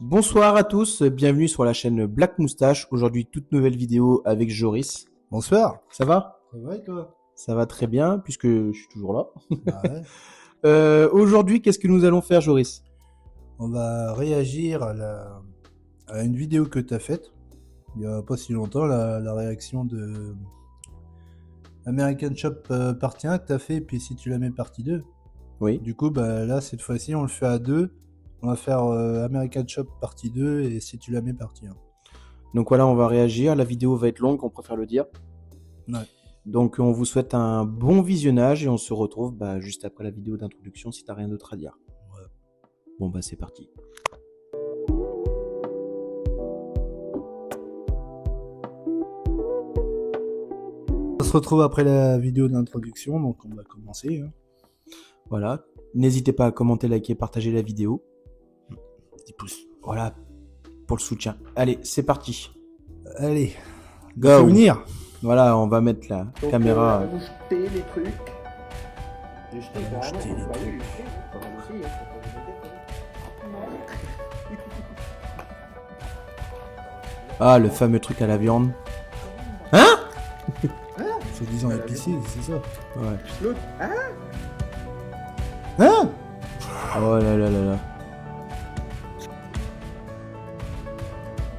Bonsoir à tous, bienvenue sur la chaîne Black Moustache. Aujourd'hui, toute nouvelle vidéo avec Joris. Bonsoir. Ça va? Ça va et toi? Ça va très bien, puisque je suis toujours là. Bah ouais. Aujourd'hui, qu'est-ce que nous allons faire, Joris? On va réagir à une vidéo que tu as faite il y a pas si longtemps, la réaction de American Shop partie 1 que tu as fait, et puis si tu la mets partie 2. Oui. Du coup, bah là, cette fois-ci, on le fait à deux. On va faire American Shop partie 2 et si tu la mets partie 1. Donc voilà, on va réagir. La vidéo va être longue, on préfère le dire. Ouais. Donc on vous souhaite un bon visionnage et on se retrouve juste après la vidéo d'introduction si t'as rien d'autre à dire. Ouais. Bon c'est parti. On se retrouve après la vidéo d'introduction, donc on va commencer. Hein. Voilà. N'hésitez pas à commenter, liker, partager la vidéo. 10 pouces. Voilà, pour le soutien. Allez, c'est parti. Allez, Go. venir. Voilà, on va mettre la caméra. Vous jetez les trucs. J'ai jeté carrément. Jeter les Bah trucs. oui, jeter. Enfin, moi aussi, hein, faut pas les jeter. Ah, le fameux truc à la viande. Hein? C'est disant épicé, c'est ça. Ouais. L'autre, hein? Hein? Oh là là là là.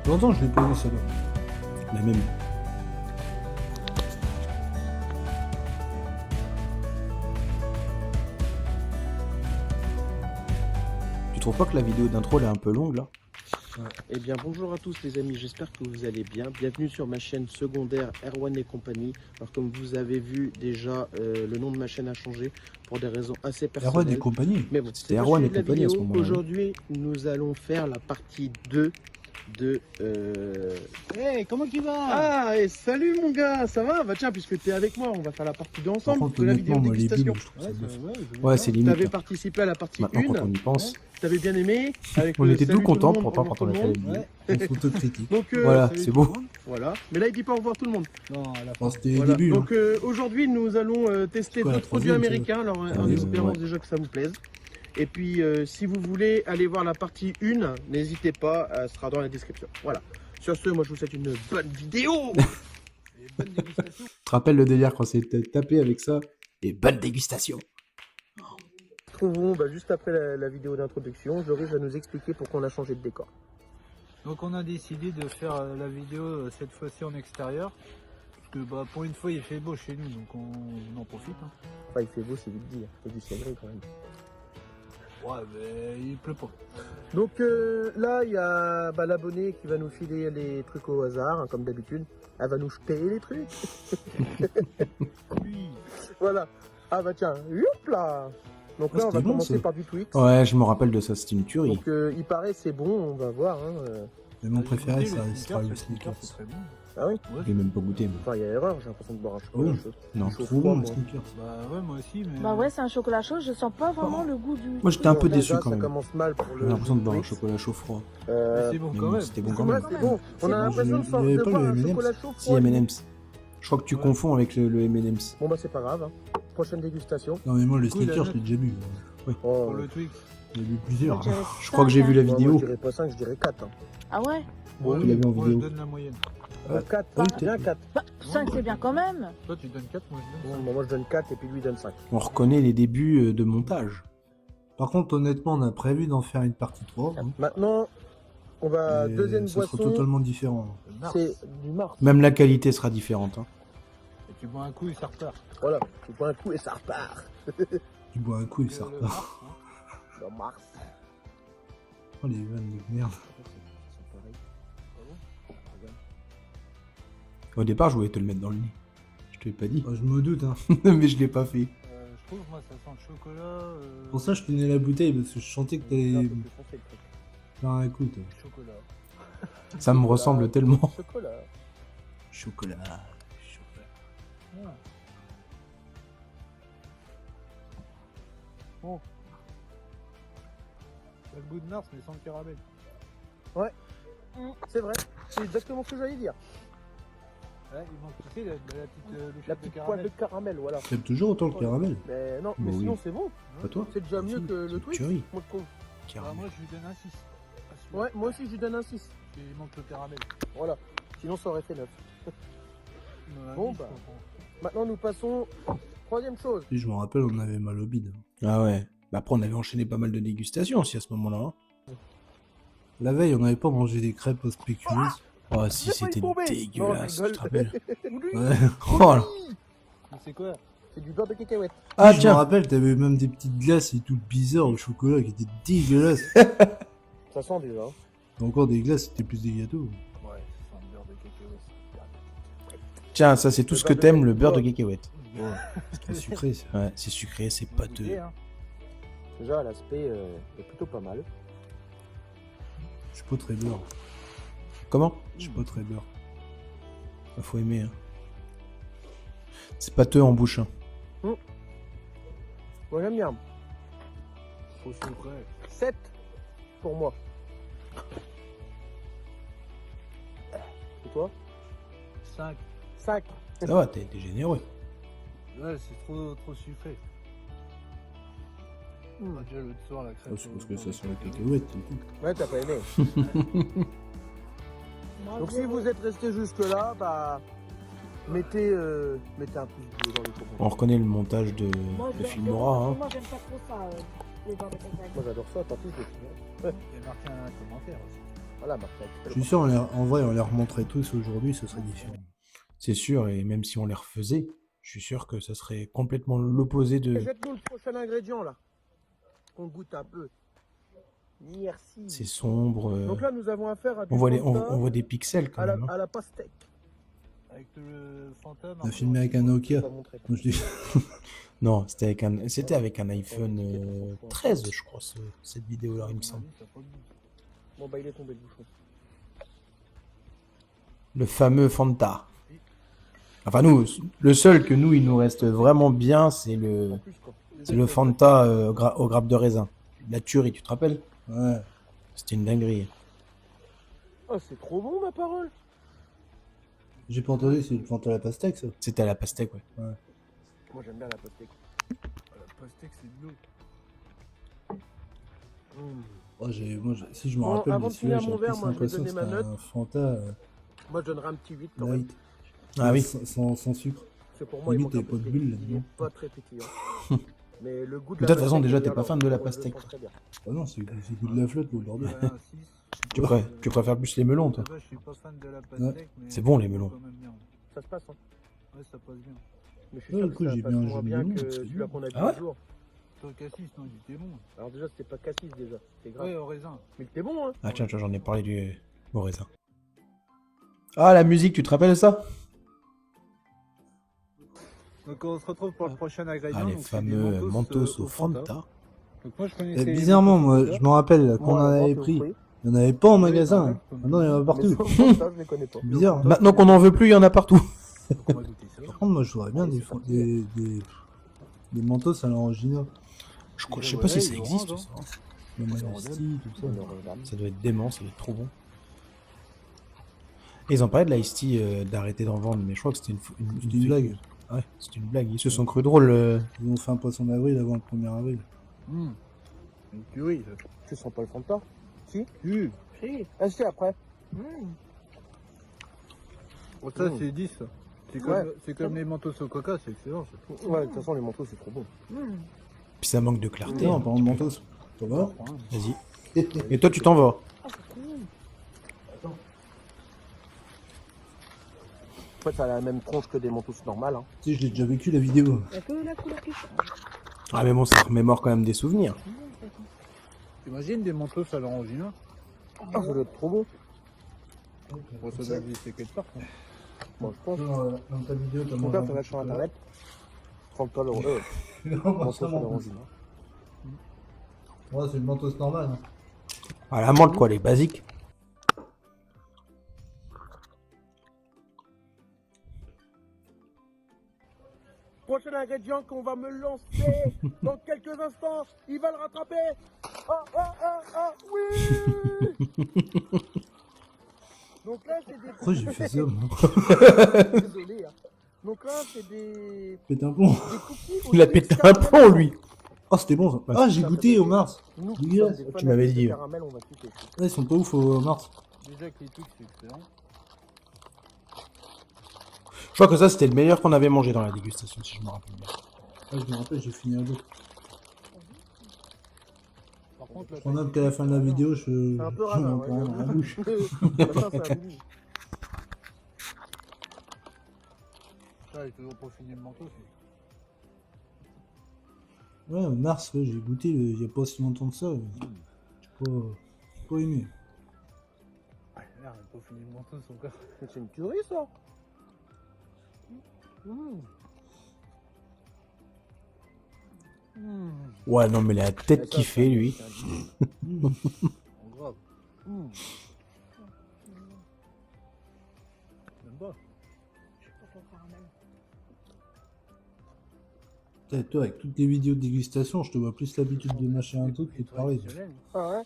Longtemps je l'ai pas vu celle-là. La même. Tu trouves pas que la vidéo d'intro elle est un peu longue là? Eh bien bonjour à tous les amis, j'espère que vous allez bien. Bienvenue sur ma chaîne secondaire Erwan et compagnie. Alors comme vous avez vu déjà, le nom de ma chaîne a changé pour des raisons assez personnelles. Erwan et compagnie. Mais bon, C'était c'est Erwan pas et suivi de la compagnie à ce vidéo. moment-là. Aujourd'hui, nous allons faire la partie 2 de... Hey, comment tu vas? Ah, et salut mon gars, ça va? Bah tiens, puisque tu es avec moi, on va faire la partie 2 Par ensemble contre, de la vidéo honnêtement, moi, les dégustation. bulles, je trouve ça bof. Ouais, c'est Tu limite. avais Là. participé à la partie Maintenant quand 1, on y pense. tu avais bien aimé. Avec On le était salut tout tout le contents monde, pour pas au revoir tout le partager la monde. vidéo. Une photo critique. Donc Voilà, salut c'est tout beau. le monde. voilà, mais là il dit pas au revoir tout le monde. Non, à la fin. Bon, c'était les Voilà. débuts. Donc hein. aujourd'hui nous allons tester C'est quoi, la d'autres produits troisième, américains, alors en oui, espérant ouais. déjà que ça vous plaise. Et puis si vous voulez aller voir la partie 1, n'hésitez pas, elle sera dans la description. Voilà. Sur ce, moi je vous souhaite une bonne vidéo. Et bonne dégustation. Tu te rappelles le délire quand c'est tapé avec ça? Et bonne dégustation. Retrouvons juste après la vidéo d'introduction. Joris va nous expliquer pourquoi on a changé de décor. Donc on a décidé de faire la vidéo cette fois-ci en extérieur. Parce que bah, pour une fois il fait beau chez nous, donc on en profite. Hein. Enfin, il fait beau, c'est vite dit. Il y a du ciel gris quand même. Ouais, mais il pleut pas. Donc là, il y a l'abonné qui va nous filer les trucs au hasard, hein, comme d'habitude. Elle va nous jeter les trucs. Oui. Voilà. Ah bah tiens, youp là. Donc là, on va c'était bon, commencer ça. par du Twix. Ouais, je me rappelle de ça, c'était une tuerie. Donc il paraît c'est bon, on va voir. Hein. Mais mon J'ai préféré, goûté ça le restera le c'est Snickers. très bon. Ah oui. Ouais, Je l'ai même pas goûté. Moi. Enfin, il y a erreur, j'ai l'impression de boire un chocolat Oui. chaud. Non. Chaud Trop froid, bon, le moi. Snickers. Bah ouais, moi aussi, mais... Bah ouais, c'est un chocolat chaud, je sens pas vraiment le goût du... Moi j'étais un peu Bon, déçu déjà, quand ça même. commence mal pour J'ai le l'impression de boire un Twix. chocolat chaud froid. Mais c'est bon Mais quand bon, même. c'était bon Pour quand moi, même. c'est bon. On a bon. l'impression Il y avait de pas boire le un M&M's. chocolat chaud Si, froid. M&M's. Je crois que tu Ouais. confonds avec le M&M's. Bon bah c'est pas grave. Hein. Prochaine dégustation. Non, mais moi, le Du coup, il a Snickers, je neuf. l'ai déjà bu. Oh, Pour le Twix. J'ai bu plusieurs. Je dirais Je crois que j'ai cinq, vu la hein. moi, vidéo. je dirais pas 5, je dirais 4. Hein. Ah ouais? Bon, tu l'as vu en moi, vidéo. je donne la moyenne. 4, Oui, bien 4. Bah, 5 c'est bien quand même. Toi tu donnes 4, moi je donne Bon, moi je donne 4 et puis lui donne 5. On reconnaît les débuts de montage. Par contre, honnêtement, on a prévu d'en faire une partie 3. hein. Maintenant, on va Et deuxième ça sera boisson. totalement différent. 5. Mars. C'est du Mars. Même la qualité sera différente. Hein. Et tu bois un coup et ça repart. Voilà, tu prends un coup et ça repart. Tu bois un coup et ça Le repart. Mars, hein. Dans Mars. Oh, les vannes de merde. Au départ, je voulais te le mettre dans le nez. Je te l'ai pas dit. Oh, je me doute, hein. Mais je l'ai pas fait. Je trouve, moi, ça sent le chocolat. Pour ça, je tenais la bouteille parce que je sentais que Un t'allais peu plus foncé, le truc. faire un coup, toi. Chocolat. Ça me ressemble tellement. Chocolat. Chocolat. Ah. Bon. C'est le goût de Mars, mais sans le caramel. C'est vrai, c'est exactement ce que j'allais dire. Ouais, il manque, tu sais, la petite le La chef de petite pointe caramel. de caramel, voilà. T'aimes toujours autant le caramel? Mais non, Bah mais oui. sinon c'est bon. Pas toi? C'est déjà mieux Si, que le c'est Twix. tuerie. Moi je trouve. Ah, Caramel. moi, je lui donne un 6. Ouais, moi aussi je lui donne un 6. Il manque le caramel. Voilà. Sinon ça aurait fait 9. Ouais, Bon, oui, je bah. comprends. Maintenant nous passons. Troisième chose. Et je me rappelle, on avait mal au bide. Ah ouais. Bah après, on avait enchaîné pas mal de dégustations aussi à ce moment-là. Hein. La veille, on n'avait pas mangé des crêpes au spéculoos. Oh si, J'ai failli c'était tomber. dégueulasse, Non, je tu te rappelles? rigole. Ouais. Oh là. Mais c'est quoi? C'est du beurre de cacahuète. Ah Je me tiens. rappelle, t'avais même des petites glaces et toutes bizarres au chocolat qui étaient dégueulasses. Ça sent déjà. Hein. Encore des glaces, c'était plus des gâteaux. Ouais, c'est un beurre de cacahuète. Tiens, ça c'est tout ce que t'aimes, le beurre de cacahuète. C'est trop sucré, ça. Ouais, c'est sucré, c'est pâteux. Hein. Déjà l'aspect est plutôt pas mal. Je suis pas très beurre. Comment? Je suis pas très beurre. Ah, faut aimer. Hein. C'est pâteux en bouche. Hein. Moi j'aime bien. Trop sucré. 7 pour moi. Et toi? 5. 5. Ça va, t'es généreux. Ouais, c'est trop sucré. Déjà l'autre soir, la crêpe. C'est parce que ça sent la cacahuète. c'est tout. Ouais, t'as pas aimé. Moi, Donc je- si vous êtes resté jusque là, bah mettez un pouce bleu dans les commentaires. On reconnaît le montage de Moi, je- Filmora. Hein. Moi, j'aime pas trop ça, les beurres de cacahuète. Moi j'adore ça, t'as plus de finir. Il y a marqué un commentaire aussi. Voilà, Marc. Je suis sûr, en vrai, on les remonterait tous aujourd'hui, ce serait différent. C'est sûr, et même si on les refaisait, je suis sûr que ça serait complètement l'opposé de... Jette-nous le prochain ingrédient là. Qu'on goûte un peu. Merci. C'est sombre. Donc là nous avons affaire à du on, voit Fanta on voit des pixels quand à même. Hein. la pastèque. Avec le fantôme. On a filmé avec un Nokia. Je vais montrer. Moi, je dis, Non, c'était avec un iPhone 13, je crois, cette vidéo-là, il me semble. Bon bah il est tombé le bouchon. Le fameux Fanta. Enfin, nous, le seul que nous, il nous reste vraiment bien, c'est En plus quoi. le Fanta au grappe de raisin. La tuerie, tu te rappelles? ouais. C'était une dinguerie. Oh c'est trop bon ma parole. J'ai pas entendu, c'est le Fanta à la pastèque, ça. C'était à la pastèque, ouais. Moi j'aime bien la pastèque. La pastèque, c'est de l'eau. Moi, si je me Bon, rappelle, avant de de celui-là, finir mon j'ai verre, plus moi, je vais l'impression que donner ma c'était note. un Fanta Moi je donnerais un petit 8 quand même. light. Ah oui. Sans sucre. Parce que pour moi il Limite, manque un t'avais peu pas de de bulles pétillant. Il là-dedans. est pas très pétillant. Mais le goût de De la toute façon, pastèque, déjà, est t'es bien pas là. fan de la Moi, je le pastèque. sens très bien. Ah non, c'est le goût de la flotte, le bordel. Ouais, un 6. Tu préfères plus les melons, toi? Je suis pas fan de la pastèque, mais. C'est bon, les melons. quand même bien. Ça se passe hein. Ouais, ça passe bien. Mais je suis Ouais, sûr du que coup, ça j'ai passe bien- moins j'ai bien bien que aimé, c'est celui-là bien. qu'on a vu Ah ouais le jour. Toi, cassis, non, il était bon. Alors déjà c'était pas cassis déjà. C'était grave. Ouais, au raisin. Mais c'était bon hein. Ah tiens, j'en ai parlé du au raisin. Ah, la musique, tu te rappelles de ça? Donc, on se retrouve pour le prochain ingrédient. Ah, les donc c'est des fameux Mentos au Fanta. Donc, moi, je connaissais. Bizarrement, moi, je me rappelle, là, quand on Moi, en la avait menthe au pris, fruit. il n'y en avait pas en Oui, magasin. pareil, Maintenant, il y en a Mais partout. sans Fanta, je les connais pas. Bizarre. Maintenant qu'on en veut plus, il y en a partout. Donc, on va goûter ça. Par contre, moi, je voudrais bien des mentos à l'orangina. Je sais pas si ça Ouais, existe. orange, Ça. Le Majesty, tout ça. Ça doit être dément, ça doit être trop bon. Et ils ont parlé de l'ice tea d'arrêter d'en vendre, mais je crois que c'était C'était une blague. Ouais, c'était une blague. Ils se sont cru drôles. Ils ont fait un poisson d'avril avant le 1er avril. Une purée. Tu sens pas le Fanta? Si? Si. Si. Ah si après. Bon, ça, Mm. c'est 10. Ça. C'est comme les mentos au coca, c'est excellent. Ça. Ouais, de toute façon les manteaux c'est trop bon. Puis ça manque de clarté. Non, hein. par contre, mentos. Ça va Vas-y. Et toi, tu t'en vas. Ah, c'est cool. En fait ça a la même tronche que des manteaux normales hein. Tu sais, je l'ai déjà vécu la vidéo. Il y a que la couleur qui change. Ah, mais bon, ça remémore quand même des souvenirs. T'imagines des mentos à l'orangina? Ah ça doit être trop bon. Bon, ça doit exister quelque part. Quoi. Moi je pense. Dans ta vidéo, t'as Mon père ça va sur internet. 30 l'euro. Mentos à l'orangina. Ouais, c'est le mentos normal. hein. À la menthe, quoi, les basiques. Prochain ingrédient qu'on va me lancer dans quelques instants. Il va le rattraper. Oui. Donc là c'est des. Pourquoi j'ai fait ça, moi? Désolé. Hein. Donc là c'est des Pète un plomb. cookies. Il a pété un plomb, lui. Oh, c'était bon ça. Ouais, Ah, j'ai goûté au Mars. Nous qui Dégueulasse. sommes des Tu m'avais fanatiques de dit. caramel, on va kiffer. Ouais, ils sont pas ouf au Mars. Déjà que les trucs, c'est excellent. Je crois que ça, c'était le meilleur qu'on avait mangé dans la dégustation, si je me rappelle bien. Ouais, je me rappelle, j'ai fini un autre. Par contre, là, Pendant qu'à la fin de la vidéo, je C'est un peu j'en radin, ai prends dans la bouche. Ça, c'est un bout. ça, il est toujours pas fini le manteau. Ouais, Mars, ouais, j'ai goûté il y a pas si longtemps que ça. J'ai pas aimé. Ouais, merde, il a pas fini le manteau, son corps. Mais c'est une tuerie, ça. Ouais, non, mais la tête Ouais, ça, qu'il c'est fait, un- lui. c'est un dîner. En grave. Même pas. Toi, avec toutes les vidéos de dégustation, je te vois plus l'habitude de mâcher un truc que de parler. Ah ouais.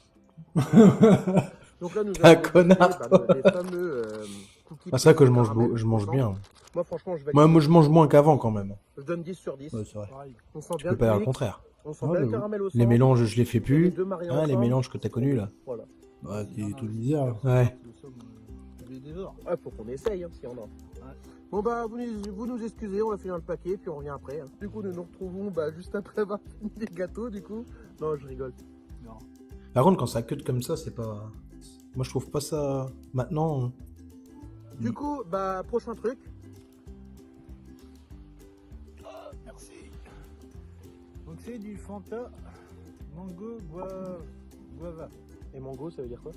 Donc là, nous Un avons connard, décidé, bah, des fameux cookies. Ah, c'est vrai que je au mange, caramel. je mange bien. Moi, franchement, je vais. Moi, je mange moins qu'avant, quand même. Je donne 10 sur 10. Ouais, c'est vrai. Pareil. On sent Tu bien peux pas dire le mix, contraire. on sent Ouais, bien le j'avoue. caramel au Les centre. mélanges, je les fais Les plus. deux mariés Ah, les ensemble. mélanges que t'as connus, là. Voilà. Ouais, t'es tout bizarre. Là. Ouais. Nous sommes des dévores. Ouais, faut qu'on essaye, hein, s'il y en a. Bon bah vous nous excusez, on va finir le paquet puis on revient après. Hein. Du coup nous nous retrouvons bah, juste après avoir fini les gâteaux du coup. Non je rigole. Non. Par contre, quand ça cut comme ça, c'est pas... Moi, je trouve pas ça... Maintenant... Du coup bah prochain truc. Merci. Donc c'est du Fanta mango guava. Et mango ça veut dire quoi?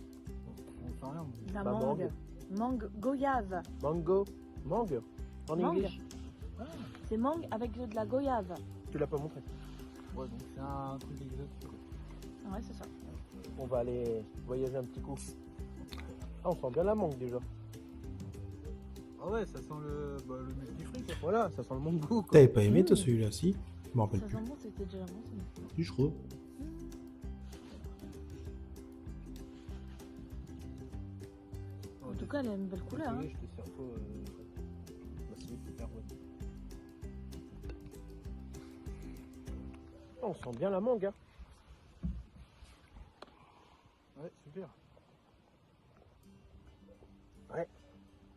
On sent rien. La Bah, mangue. Mangue goyave. Mango. Mangue. En Mangue. English. C'est mangue avec de la goyave. Tu l'as pas montré. Ouais, donc c'est un truc exotique. Ouais, c'est ça. On va aller voyager un petit coup. Ah on sent bien la mangue déjà. Ah ouais, ça sent le multifruit quoi. Voilà, ça sent le mango quoi. T'avais pas aimé, toi, celui-là, si? Je me rappelle Ça plus. sent bon, c'était déjà bon. ça. Si, je crois. En tout cas, elle a une belle couleur. Hein. Je te sers pas. Ah, on sent bien la mangue. Hein. Ouais, super. Ouais.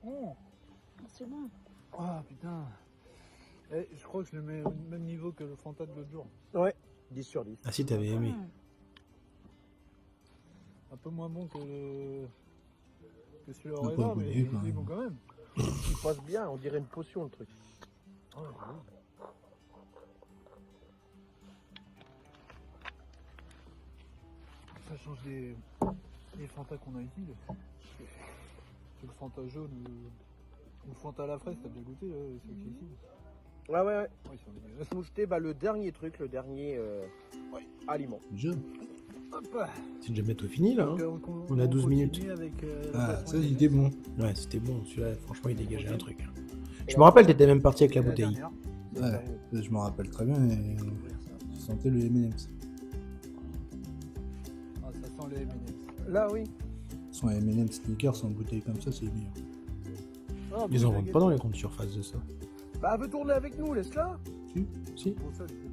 Oh. C'est bon. Ah putain. Eh, je crois que je le mets au même niveau que le Fanta de l'autre jour. Ouais. 10 sur 10. Ah si, t'avais aimé. Un peu moins bon que celui-là On a aurait pas là, mais goûté, quand il est même. bon quand même. Il passe bien, on dirait une potion le truc. Oh, ouais. Ça change des Fanta qu'on a ici. Là. C'est le Fanta jaune ou le Fanta à la fraise, t'as bien goûté là, ceux qui est ici. Ouais ouais ouais. Ouais, ils sont dégueulasses. Nous jeter bah, le dernier truc, le dernier aliment. Déjà. Hop. C'est déjà bientôt fini, là. Hein. Donc, On a 12 continue minutes. Avec, Ah, le ça, il était bon. Ouais, c'était bon. Celui-là, franchement, il dégageait un truc. Hein. Je me rappelle, t'étais même parti avec la la bouteille. dernière. Ouais, je m'en rappelle très bien. Et... Je sentais le M&M's. Ah, ça sent les M&M's. Là oui. Son M&M's sneakers en bouteille comme ça, c'est mieux. Ah, Ils en bah, vendent pas dans les grandes surfaces de ça. Bah elle veut tourner avec nous, laisse-la. Si. Pour ça, je fais-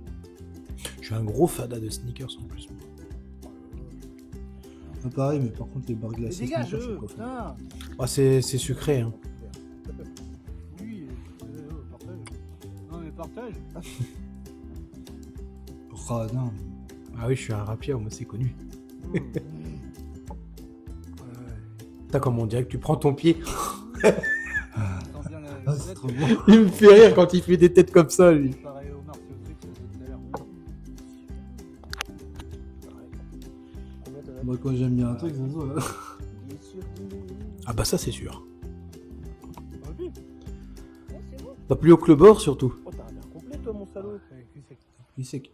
Je suis un gros fada de sneakers en plus. moi. Pas pareil, mais par contre, les barres Mais glacées, dégage, sneakers, je suis pas fan. putain. Ah, c'est sucré. Hein. Oui, partage. Non mais partage. Radin. Ah oui, je suis un rapier, moi, c'est connu. Hmm. T'as comme on dirait que tu prends ton pied. Ça sent bien la Ah, c'est vedette. trop bon. Il me fait rire quand il fait des têtes comme ça, lui. Pareil au Mars, au truc, ça a l'air bon. Combien t'en as? Moi, quand j'aime bien un truc, ça se voit. 10 sur 10. Ah bah ça, c'est sûr. Ah oui. Ouais, c'est bon. Pas plus haut que le bord, surtout. Oh t'as un verre complet toi mon salaud. Avec lui, c'est- Il sec.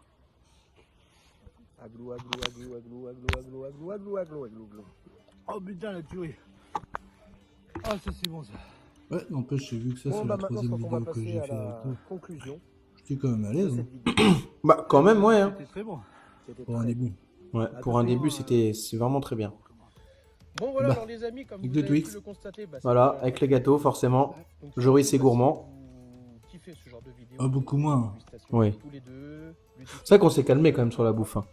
Aglou, aglou, aglou, aglou, aglou, aglou, aglou, aglou, aglou, aglou, aglou. Oh putain la tuerie. Ah ça c'est bon ça. Ouais, n'empêche, j'ai vu que ça, Bon c'est bah la maintenant je troisième crois qu'on va vidéo que passer j'ai à fait avec la toi. conclusion J'étais quand même à de l'aise. cette Hein. vidéo. Bah quand même, ouais. Hein. C'était très bon. C'était Pour un très début. Ouais, pour un début, c'est vraiment très bien. bon. Voilà Bah, alors les amis, comme avec vous de avez pu Twix. le constater, bah, Voilà, c'était, avec les gâteaux, forcément. donc, Joris, si c'est vous gourmand. kiffez kiffé ce genre de vidéo. Ah, beaucoup moins. Oui. Tous les deux. C'est vrai qu'on s'est calmé quand même sur la bouffe. Hein.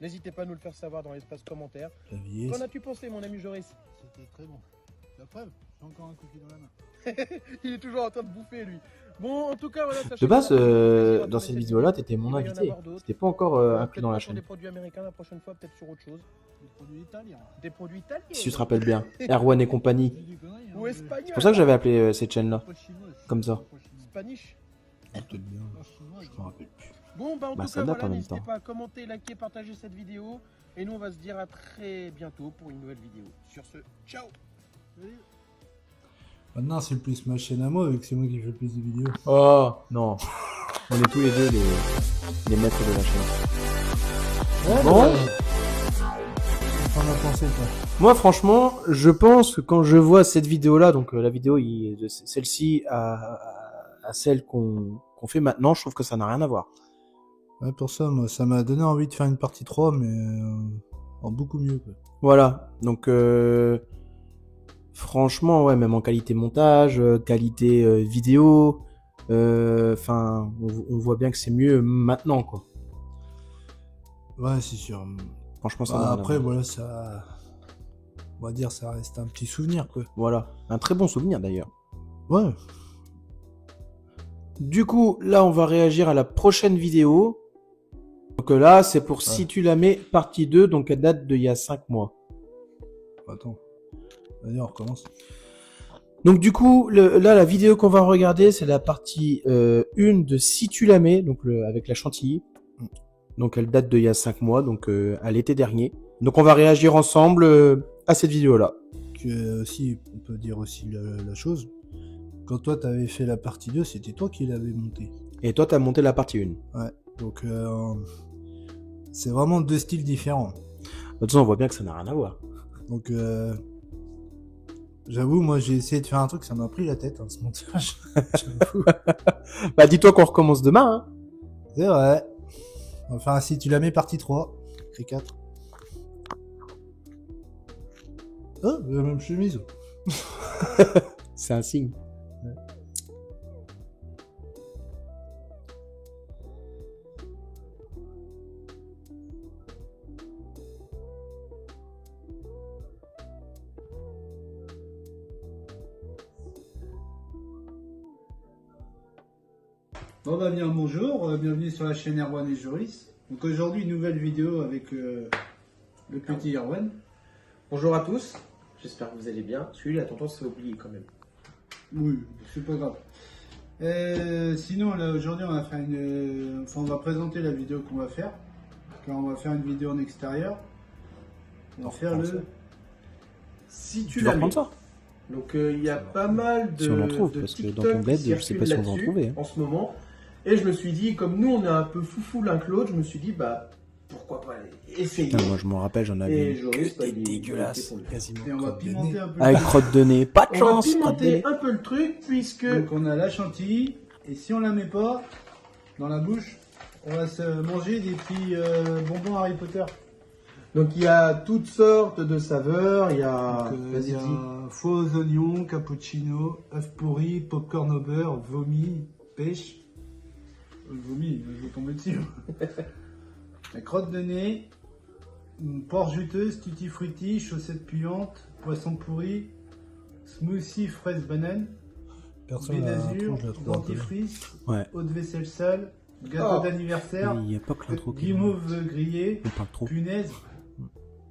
N'hésitez pas à nous le faire savoir dans l'espace commentaire. La vieillesse. Qu'en as-tu pensé, mon ami Joris? C'était très bon. La preuve, j'ai encore un cookie dans la main. Il est toujours en train de bouffer, lui. Bon, en tout cas, voilà. De base, dans cette vidéo-là, t'étais mon invité. T'étais pas encore inclus dans la Sur des chaîne. produits américains la prochaine fois, peut-être sur autre chose. Des produits italiens. Des produits italiens. Si tu te rappelles bien. Erwan et compagnie. J'ai dit conneries, hein, Ou espagnols. C'est pour ça que j'avais appelé cette chaîne-là. Pas chinois, Comme ça. pas chinois. Spanish. Peut-être bien. Pas chinois, Je me rappelle plus. Bon, bah en Bah, tout ça cas, date voilà, en même n'hésitez temps. pas à commenter, liker, partager cette vidéo. Et nous, on va se dire à très bientôt pour une nouvelle vidéo. Sur ce, ciao. Salut. Maintenant, c'est plus ma chaîne à moi, vu que c'est moi qui fais le plus de vidéos. Oh non. On est tous les deux les maîtres de la chaîne. Bon. Qu'en as pensé, toi? Moi, franchement, je pense que quand je vois cette vidéo-là, donc la vidéo, celle-ci à celle qu'on fait maintenant, je trouve que ça n'a rien à voir. Ouais, pour ça, moi, ça m'a donné envie de faire une partie 3, mais en beaucoup mieux, quoi. Voilà. Donc, franchement, ouais, même en qualité montage, qualité vidéo, enfin, on voit bien que c'est mieux maintenant, quoi. Ouais, c'est sûr. Franchement, ça Bah, n'a rien à après, voir. voilà, ça... On va dire, ça reste un petit souvenir, quoi. Voilà. Un très bon souvenir, d'ailleurs. Ouais. Du coup, là, on va réagir à la prochaine vidéo. Donc là, c'est pour Si tu la mets, partie 2, donc elle date d'il y a 5 mois. Attends. Vas-y, on recommence. Donc du coup, là, la vidéo qu'on va regarder, c'est la partie 1 de Si tu la mets, donc avec la chantilly. Donc elle date d'il y a 5 mois, donc à l'été dernier. Donc on va réagir ensemble à cette vidéo-là. Que, aussi, on peut dire aussi la chose. Quand toi, t'avais fait la partie 2, c'était toi qui l'avais montée. Et toi, t'as monté la partie 1. Ouais. Donc, c'est vraiment deux styles différents. De toute façon, on voit bien que ça n'a rien à voir. Donc, j'avoue, moi, j'ai essayé de faire un truc, ça m'a pris la tête, hein, ce montage. J'avoue. Bah dis-toi qu'on recommence demain, hein. C'est vrai. Enfin, si tu la mets partie 3, écrit 4. Oh, la même chemise. C'est un signe. Bon bah bien bonjour, bienvenue sur la chaîne Erwan et Joris. Donc aujourd'hui une nouvelle vidéo avec le petit Erwan. Bonjour à tous. J'espère que vous allez bien. Celui-là, tonton s'est oublié quand même. Oui, c'est pas grave. Sinon là aujourd'hui on va faire on va présenter la vidéo qu'on va faire. Car on va faire une vidéo en extérieur. On va faire le... Si Tu vas reprendre ça? Donc il y a pas mal de Si on en trouve, de parce que dans TikTok ton bled, qui je sais pas si on va en circulent trouver, là-dessus hein. en ce moment. Et je me suis dit, comme nous on est un peu foufou l'un que l'autre, je me suis dit, bah pourquoi pas essayer. Putain, moi je m'en rappelle, j'en avais Et une Joris, bah, il est dégueulasse, pour le faire. quasiment. Et on va pimenter un peu. Avec crotte de nez, pas de On va chance, crotte de pimenter nez. un peu le truc, puisque Donc on a la chantilly. Et si on la met pas dans la bouche, on va se manger des petits bonbons Harry Potter. donc il y a toutes sortes de saveurs, il y a... Donc, il Vas-y, y dis. a faux oignons, cappuccino, œuf pourri, popcorn au beurre, vomi, pêche. Vomi, je vais tomber dessus. La crotte de nez, porc juteuse, tutti frutti, chaussettes puantes, poisson pourri, smoothie fraise banane, blé d'azur, dentifrice, Ouais. eau de vaisselle sale, gâteau Oh. d'anniversaire, Il n'y a pas que l'intro qui guimauve grillé, on parle trop. punaise.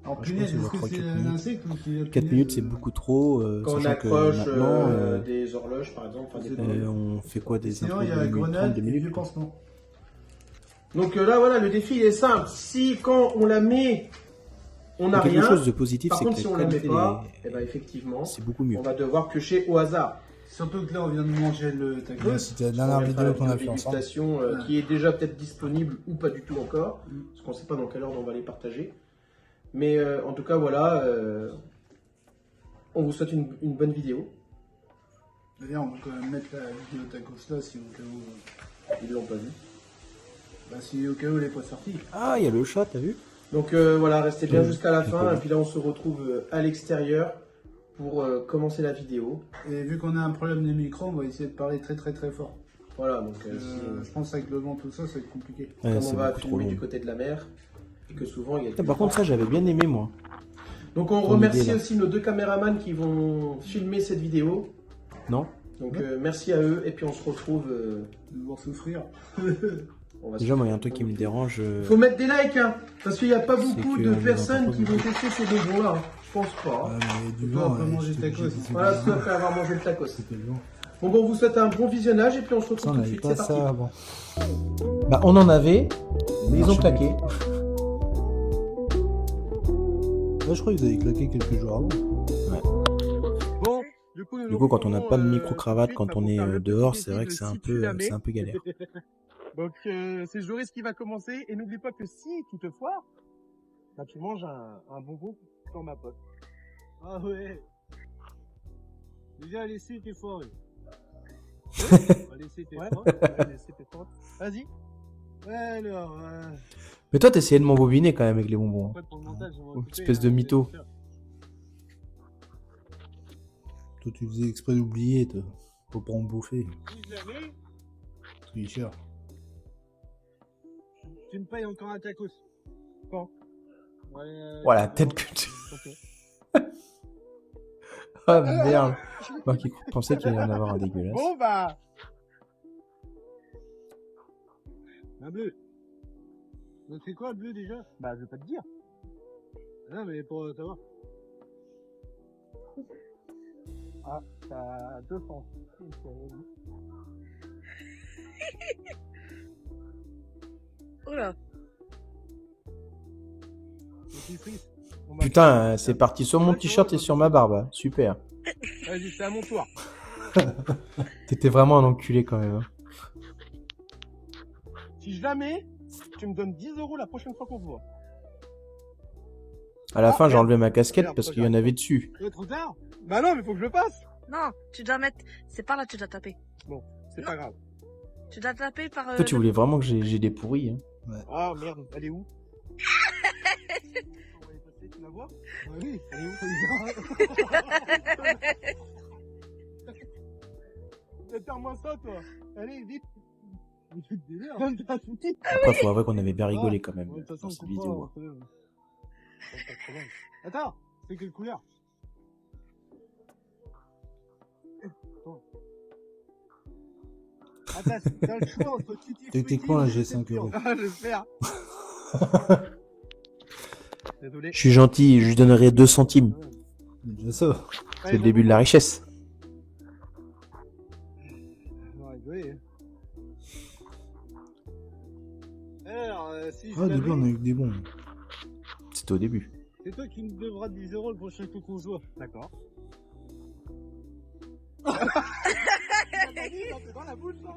Alors Ouais, je punaise, pense est-ce qu'on que va c'est croire un 4 minutes. insecte ou c'est la 4 punaise, minutes, c'est beaucoup trop, Quand on sachant que accroche maintenant, des horloges par exemple. enfin, des- on fait quoi, des Sinon, intros il y de a 30 grenade et minutes, vieux quoi. pansement. Donc là voilà, le défi il est simple. Si quand on la met, on n'a Mais quelque rien, chose de positif, par c'est contre que si la on la met qualité, pas, est- eh ben, effectivement, c'est beaucoup mieux. on va devoir piocher au hasard. Surtout que là, on vient de manger le tacos. Ouais, C'était la On dernière mettra vidéo qu'on la a fait ensemble. dégustation, Ouais. qui est déjà peut-être disponible ou pas du tout encore, parce qu'on ne sait pas dans quelle ordre on va les partager. Mais en tout cas voilà, on vous souhaite une bonne vidéo. D'ailleurs, on va quand même mettre la vidéo tacos là, si au cas où, Ils l'ont pas vu. si au cas où elle n'est pas sortie. Ah, il y a le chat, t'as vu? Donc voilà, restez bien Ouais, jusqu'à la j'ai fin, pas et vu. puis là on se retrouve à l'extérieur pour commencer la vidéo. Et vu qu'on a un problème de micro, on va essayer de parler très très très fort. Voilà, donc Je pense qu'avec le vent, tout ça, ça va être compliqué. Ouais, Comme c'est on va beaucoup trop filmer long. du côté de la mer, et que souvent il y a... Par contre, ça, j'avais bien aimé, moi. Donc on ton remercie idée, là. aussi nos 2 caméramans qui vont filmer cette vidéo. Non? Donc merci à eux, et puis on se retrouve... De voir souffrir. on va Déjà, moi, il y a un truc qui me dérange. Faut mettre des likes, hein, parce qu'il n'y a pas beaucoup que de on les personnes entend qui pas vont tester ces bonbons-là. Hein. Je pense pas. Ouais, mais du Toi, vent, après manger je te tacos, dis, c'est Voilà, du tout vent. après avoir mangé le tacos. C'était le vent. Bon, on vous souhaite un bon visionnage, et puis on se Ça, retrouve on tout de n'avait suite. pas C'est parti. ça avant. Bah, on en avait, mais ils ont marche claqué. Ouais, je crois qu'ils avaient claqué quelques jours avant. Bon, Du coup, quand on n'a pas de micro-cravate, quand on est dehors, c'est vrai que c'est un peu galère. Donc, c'est Joris qui va commencer. Et n'oublie pas que si tu te foires, bah, tu manges un bonbon dans ma pote. Ah ouais. Déjà, laissez tes foirés. Laissez tes Ouais, foirés. laissez tes potes. Vas-y. Ouais, alors, Mais toi, t'essayais de m'embobiner quand même avec les bonbons. après, pour le montage, on va Oh, couper, espèce de hein, mytho. je vais le faire. Toi, tu faisais exprès d'oublier, toi. Faut pas en bouffer. Si jamais, Tricheur. tu me payes encore un tacos. Quand Ouais, Voilà, tête que tu... Ok. Ah merde. Moi qui pensais qu'il allait en avoir un dégueulasse. Bon, bah. Un bleu. Donc, c'est quoi le bleu déjà? Bah, je vais pas te dire. Non, mais pour savoir. Ah, t'as 200. Oula. Dentifrice. Bon, bah, Putain, c'est parti sur mon t-shirt et sur ma barbe. Hein. Super. Vas-y, c'est à mon tour. T'étais vraiment un enculé quand même. Hein. Si jamais tu me donnes 10 € la prochaine fois qu'on se voit. À la fin, j'ai merde. enlevé ma casquette Merde, parce pas qu'il y en avait dessus. Trop tard? Bah non, mais faut que je le passe. Non, tu dois mettre. C'est par là que tu dois taper. C'est pas grave. Tu dois taper par. Toi, tu voulais vraiment que j'ai des pourris. Hein. Ah merde, elle est où? On va y passer, tu la vois? Ah oui. Elle est où? Déterre-moi ça, toi. Allez, vite. Tu te démerdes. Donne ta foutue. Après, faut avouer qu'on avait bien rigolé quand même Ouais, de toute façon, dans on cette coupe vidéo. pas, hein. Pas de problème. Attends, c'est quelle couleur? Attends, t'as le choix entre Tutti Frutti Techniquement, un ou G5 Déception. euros. Ah, j'espère. Désolé. Je suis gentil, je lui donnerai 2 centimes. C'est déjà ça. C'est le début de la richesse. On va rigoler. Alors, si je Ah, au début, on a l'avais, eu que des bons. C'était au début. c'est toi qui me devras 10 € le prochain coup qu'on se voit. D'accord. C'est dans la bouche, ça.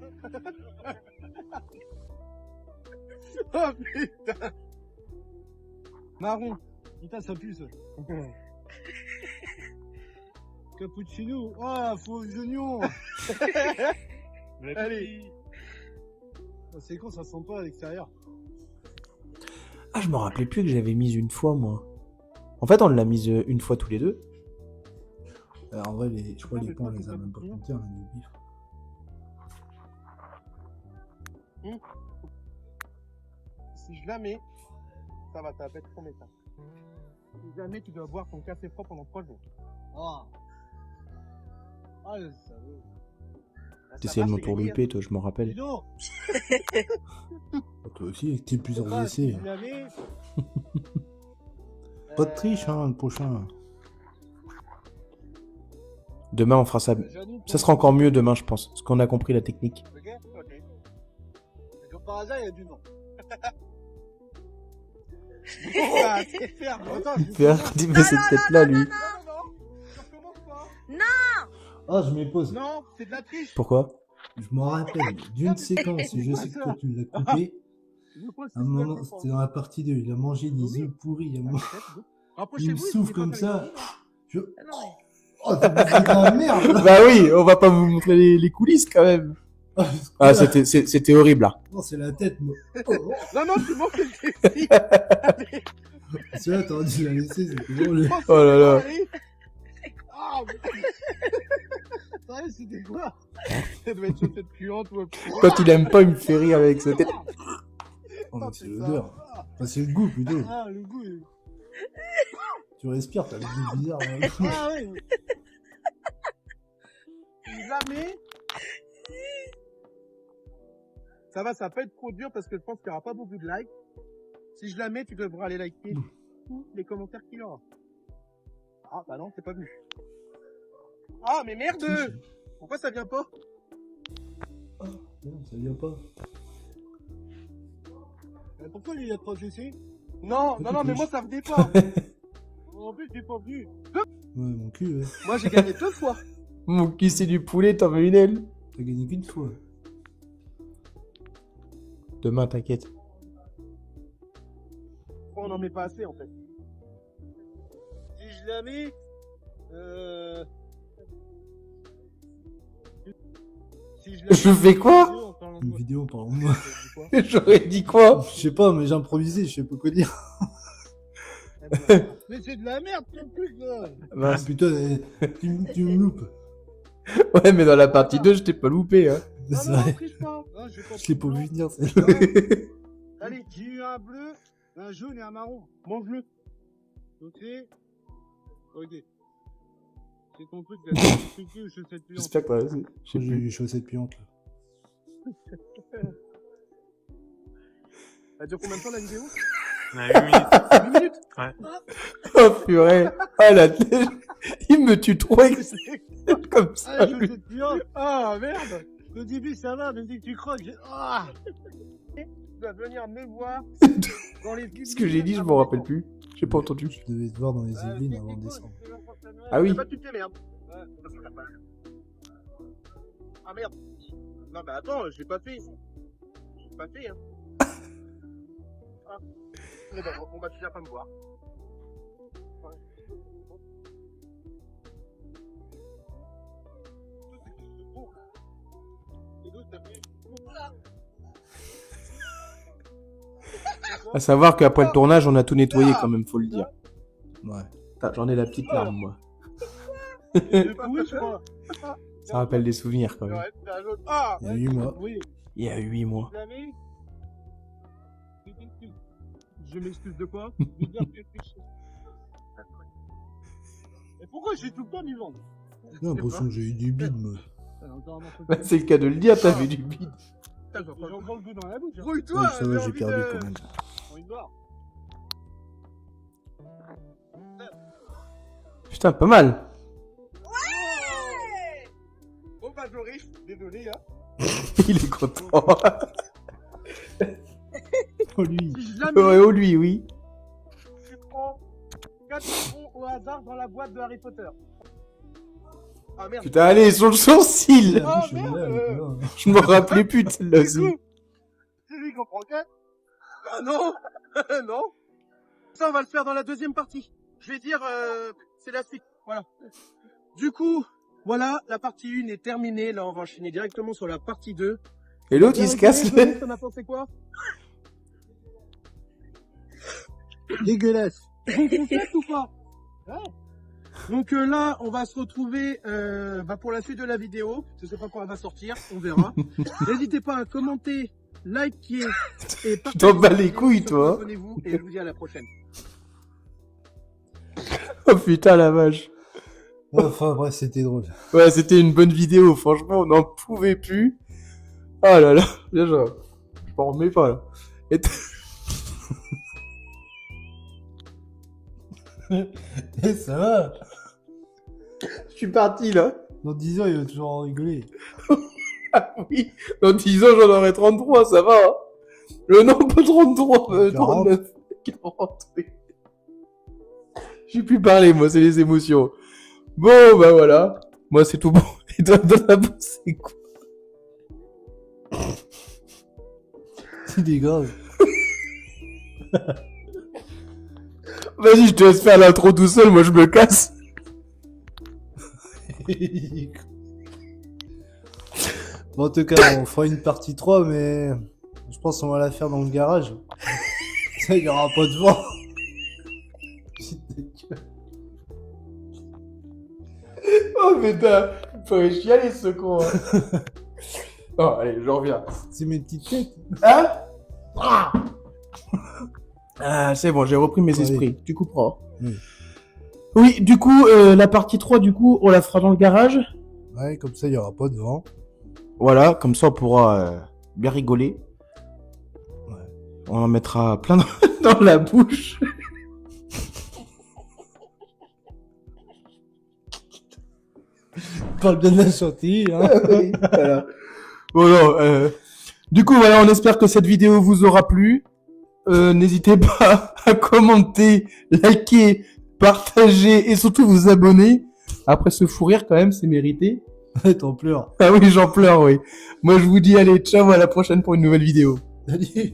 Oh putain. Marron. Putain, ça pue ça. Cappuccino. Ah, faux oignons. Allez. Ah, c'est con, ça sent pas à l'extérieur. Ah, je me rappelais plus que j'avais mise une fois, moi. En fait, on l'a mise une fois tous les deux. En vrai, je crois Non, les mais points, on toi, les a c'est même pas pas pour comptés, on a mis au bif. Si je la mets, ça va être ton état. Si jamais tu dois boire ton café froid pendant 3 jours. Ah. Ah, le salaud. Là, ça T'essayais de va, c'est gagné, m'entourlouper, toi, je m'en Dis rappelle. donc. Toi aussi, avec tes plusieurs Ah, si essais. je l'avais. Pas de triche, hein, le prochain. Demain, on fera ça. Ça sera encore mieux demain, je pense. Parce qu'on a compris la technique. Ok. Ok. Et comme par hasard, il y a du nom. Ah, c'est ferme. Attends, je Faire il fait cette tête-là, lui. Non, non, je recommence pas. Ah, je m'épose. Non, c'est de la triche. Pourquoi? Je m'en rappelle d'une séquence, et je sais que toi tu l'as coupé. Je crois que À un c'est moment, ça, je c'était dans la partie 2, il a mangé des œufs pourris. Il pense. il Rapprochez-vous. me souffle comme ça. Je... Ah non, mais. Oh, t'as bouffé de la merde là. Bah oui, on va pas vous montrer les coulisses quand même. Ah, c'était horrible là. Non, c'est la tête, moi. Oh, Non, non, tu manques le testis. c'est là, t'aurais dû la laisser, c'était drôle. Oh là là. Allez. Ah, Sérieux, c'était quoi? Ça doit être chaussette puante ou un peu. Quand il aime pas, il me fait rire avec sa tête. Oh, mais c'est l'odeur. Enfin, c'est le goût plutôt. Ah, le goût. Tu respires, t'as le goût bizarre. Hein. Ah ouais. Jamais. Ça va pas être trop dur parce que je pense qu'il n'y aura pas beaucoup de likes. Si je la mets, tu devras aller liker tous les commentaires qu'il y aura. Ah bah non, c'est pas venu. Ah mais merde! Pourquoi ça vient pas? Ah, non, ça vient pas. Pourquoi il a pas GC? Non, non, non, mais moi ça venait pas. En plus, j'ai pas vu. Ouais, mon cul, ouais. Moi j'ai gagné 2 fois. Mon cul, c'est du poulet, t'en veux une aile? T'as gagné qu'une fois. Demain, t'inquiète. On n'en met pas assez en fait. Si je la mets, si je la Je fais quoi? Une vidéo, pardon. Moi. J'aurais dit quoi? Je sais pas, mais j'ai improvisé, je sais pas quoi dire. Mais c'est de la merde ton truc là. Ah, Mince. putain, tu me loupes. Ouais, mais dans la partie 2, je t'ai pas loupé, hein. Non, C'est non, vrai. triche pas. Non, j'ai pas Je l'ai pas pris vu blanc. venir, celle-là. Allez, j'ai eu un bleu, un jaune et un marron. Mange-le. Ok. Ok. C'est ton truc là. C'est que je sais plus. J'espère que t'as raison. Je sais J'ai plus. eu les chaussettes puantes, là. Ça dure combien de temps la vidéo? On a 8 minutes. 8 minutes. Oh purée. Ah la tête. Il me tue trop avec comme ça. Ah, je sais plus. Ah, merde. Le début, ça va, mais dès que tu croques, ah. Tu dois venir me voir dans les Ce que j'ai dit, je m'en rappelle plus. J'ai pas entendu. Je devais te voir dans les Yvelines avant de descendre. Ah oui. Pas de tes merde. Ah merde. Non, mais attends, je l'ai pas fait. Je l'ai pas fait, hein. Ah. Mais bon, on va finir par me voir. À savoir qu'après le tournage, on a tout nettoyé quand même, faut le dire. Ouais. Putain, j'en ai la petite larme, moi. Je crois. Ça rappelle des souvenirs quand même. Ouais, c'est un autre. Ah, Il y a 8 mois. oui. Il y a 8 mois. Je l'ai mis. Je m'excuse de quoi? De dire que je suis- Et pourquoi j'ai tout le temps du ventre? J'ai l'impression que j'ai eu du bide, moi. Bah, c'est le cas de le dire, t'as vu du bide. J'ai encore le goût dans la bouche. Brouille-toi, Oui, ça va, j'ai perdu quand même. J'ai envie de voir. Putain, pas mal. Bon bah Joris, désolé hein. Il est content. Oh, lui. Si je la mets, Ouais, oh lui, oui. tu prends 4 euros au hasard dans la boîte de Harry Potter. Ah merde. Putain, allez, sur le sourcil. Ah, Je suis merde, là, non. Je me rappelais plus de celle-là Du aussi. coup, c'est lui qui en prend 4. Ah non. Non. Ça on va le faire dans la deuxième partie. Je vais dire, c'est la suite. Voilà. Du coup, voilà, la partie 1 est terminée. Là on va enchaîner directement sur la partie 2. Et l'autre, il se casse le... T'en as pensé quoi? Dégueulasse. Ou pas? Ouais. Donc là, on va se retrouver pour la suite de la vidéo. Je sais pas quand elle va sortir, on verra. N'hésitez pas à commenter, liker et partager. t'en bats cette les vidéo, couilles, surtout, toi. Abonnez-vous et je vous dis à la prochaine. Oh putain, la vache. Enfin, bref, c'était drôle. Ouais, c'était une bonne vidéo, franchement, on n'en pouvait plus. Oh là là, là, je m'en remets pas, là. Et Eh, ça va. je suis parti, là. Dans 10 ans, il va toujours en rigoler. Ah oui, dans 10 ans, j'en aurai 33, ça va. Hein. Non, pas 33, 39, 40, oui. J'ai plus parlé, moi, c'est les émotions. Bon, bah voilà. Moi, c'est tout bon. Et toi, dans la bouche, c'est quoi? C'est des grave. Vas-y, je te laisse faire l'intro tout seul, moi, je me casse. Bon, en tout cas, on fera une partie 3, mais je pense qu'on va la faire dans le garage. Ça, il n'y aura pas de vent. Oh, putain, Faut chialer ce con. Hein. Oh, allez, je reviens. C'est mes petites têtes. Hein? Ah, c'est bon, j'ai repris mes Oui. esprits. Tu couperas. Oui. Oui, du coup, la partie 3, du coup, on la fera dans le garage. Ouais, comme ça, il y aura pas de vent. Voilà, comme ça, on pourra bien rigoler. Ouais. On en mettra plein dans la bouche. Parle bien de la chantilly, hein. Oui, voilà. Bon, non, du coup, voilà, on espère que cette vidéo vous aura plu. N'hésitez pas à commenter, liker, partager et surtout vous abonner. Après ce fou rire, quand même, c'est mérité. T'en pleures. Ah oui, j'en pleure, oui. Moi, je vous dis, allez, ciao, à la prochaine pour une nouvelle vidéo. Salut.